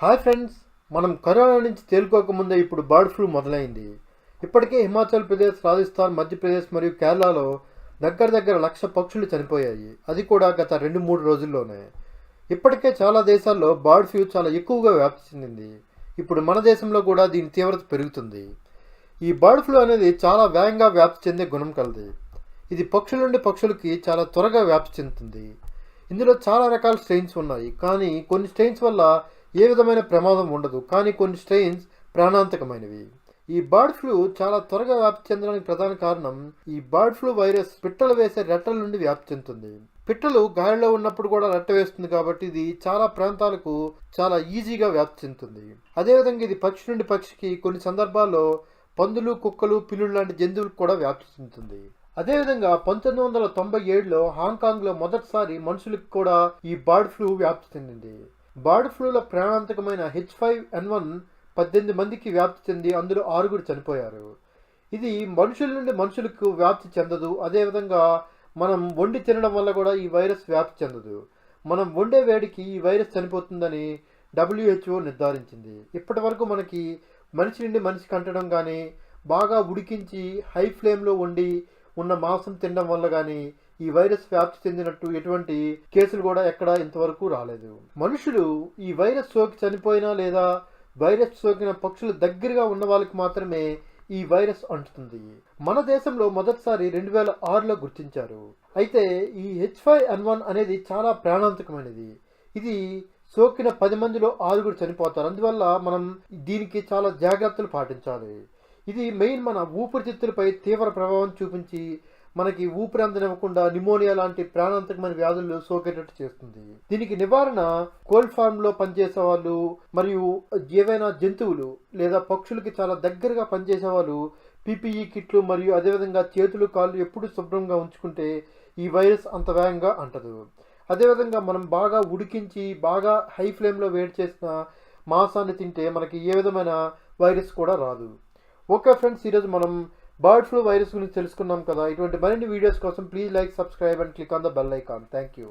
Hi friends, మనం corona నుంచి తేలుకోకముందే ఇప్పుడు బర్డ్ ఫ్లూ మొదలైంది. ఇప్పటికే హిమాచల్ ప్రదేశ్, రాజస్థాన్, మధ్యప్రదేశ్ మరియు కేరళలో దగ్గర దగ్గర 1,00,000 పక్షులు చనిపోయాయి. అది కూడా గత 2-3 రోజుల్లోనే. ఇప్పటికే చాలా దేశాల్లో బర్డ్ ఫ్లూ చాలా ఎక్కువగా వ్యాప్తి చెందింది. ఇప్పుడు మన దేశంలో కూడా దీని తీవ్రత పెరుగుతుంది. ఈ బర్డ్ ఫ్లూ అనేది చాలా వేగంగా వ్యాప్తి చెందే గుణం కలది. ఇది పక్షుల నుండి పక్షులకి చాలా త్వరగా వ్యాప్తి చెందుతుంది. ఇందులో చాలా రకాల స్ట్రెయిన్స్ ఉన్నాయి, కానీ కొన్ని స్ట్రెయిన్స్ వల్ల ఏ విధమైన ప్రమాదం ఉండదు, కానీ కొన్ని స్ట్రెయిన్స్ ప్రాణాంతకమైనవి. ఈ బర్డ్ ఫ్లూ చాలా త్వరగా వ్యాప్తి చెందడానికి ప్రధాన కారణం ఈ బర్డ్ ఫ్లూ వైరస్ పిట్టలు వేసే రెట్టల నుండి వ్యాప్తి చెందుతుంది. పిట్టలు గాలిలో ఉన్నప్పుడు కూడా రెట్ట వేస్తుంది, కాబట్టి ఇది చాలా ప్రాంతాలకు చాలా ఈజీగా వ్యాప్తి చెందుతుంది. అదేవిధంగా ఇది పక్షి నుండి పక్షికి, కొన్ని సందర్భాల్లో పందులు, కుక్కలు, పిల్లులు లాంటి జంతువులకు కూడా వ్యాప్తి చెందుతుంది. అదేవిధంగా 1997లో హాంకాంగ్లో మొదటిసారి మనుషులకు కూడా ఈ బర్డ్ ఫ్లూ వ్యాప్తి చెందింది. బర్డ్ ఫ్లూలో ప్రాణాంతకమైన H5N1 18 మందికి వ్యాప్తి చెంది అందులో 6 చనిపోయారు. ఇది మనుషుల నుండి మనుషులకు వ్యాప్తి చెందదు. అదేవిధంగా మనం వండి తినడం వల్ల కూడా ఈ వైరస్ వ్యాప్తి చెందదు. మనం వండే వేడికి ఈ వైరస్ చనిపోతుందని WHO నిర్ధారించింది. ఇప్పటి వరకు మనకి మనిషి నుండి మనిషికి అంటడం కానీ, బాగా ఉడికించి హై ఫ్లేమ్లో వండి ఉన్న మాంసం తినడం వల్ల కానీ ఈ వైరస్ వ్యాప్తి చెందినట్టు ఎటువంటి కేసులు కూడా ఎక్కడ ఇంతవరకు రాలేదు. మనుషులు ఈ వైరస్ సోకి చనిపోయినా లేదా వైరస్ సోకిన పక్షుల దగ్గరగా ఉన్న వాళ్ళకి మాత్రమే ఈ వైరస్ అంటుతుంది. మన దేశంలో మొదటిసారి 2006లో గుర్తించారు. అయితే ఈ H5N1 అనేది చాలా ప్రాణాంతకమైనది. ఇది సోకిన 10 మందిలో 6 చనిపోతారు. అందువల్ల మనం దీనికి చాలా జాగ్రత్తలు పాటించాలి. ఇది మెయిన్ మన ఊపిరితిత్తులపై తీవ్ర ప్రభావం చూపించి మనకి ఊపిరి అందనివ్వకుండా నిమోనియా లాంటి ప్రాణాంతకమైన వ్యాధులు సోకేటట్టు చేస్తుంది. దీనికి నివారణ కోల్డ్ ఫార్మ్ లో పనిచేసే వాళ్ళు మరియు ఏవైనా జంతువులు లేదా పక్షులకి చాలా దగ్గరగా పనిచేసే వాళ్ళు PPE కిట్లు మరియు అదేవిధంగా చేతులు, కాళ్ళు ఎప్పుడు శుభ్రంగా ఉంచుకుంటే ఈ వైరస్ అంత వేగంగా అంటదు. అదేవిధంగా మనం బాగా ఉడికించి బాగా హై ఫ్లేమ్లో వేడి చేసిన మాంసాన్ని తింటే మనకి ఏ విధమైన వైరస్ కూడా రాదు. ఓకే ఫ్రెండ్స్, ఈరోజు మనం బర్డ్ ఫ్లూ వైరస్ గురించి తెలుసుకున్నాం కదా. ఇటువంటి మరిన్ని వీడియోస్ కోసం please like, subscribe and click on the bell icon. Thank you.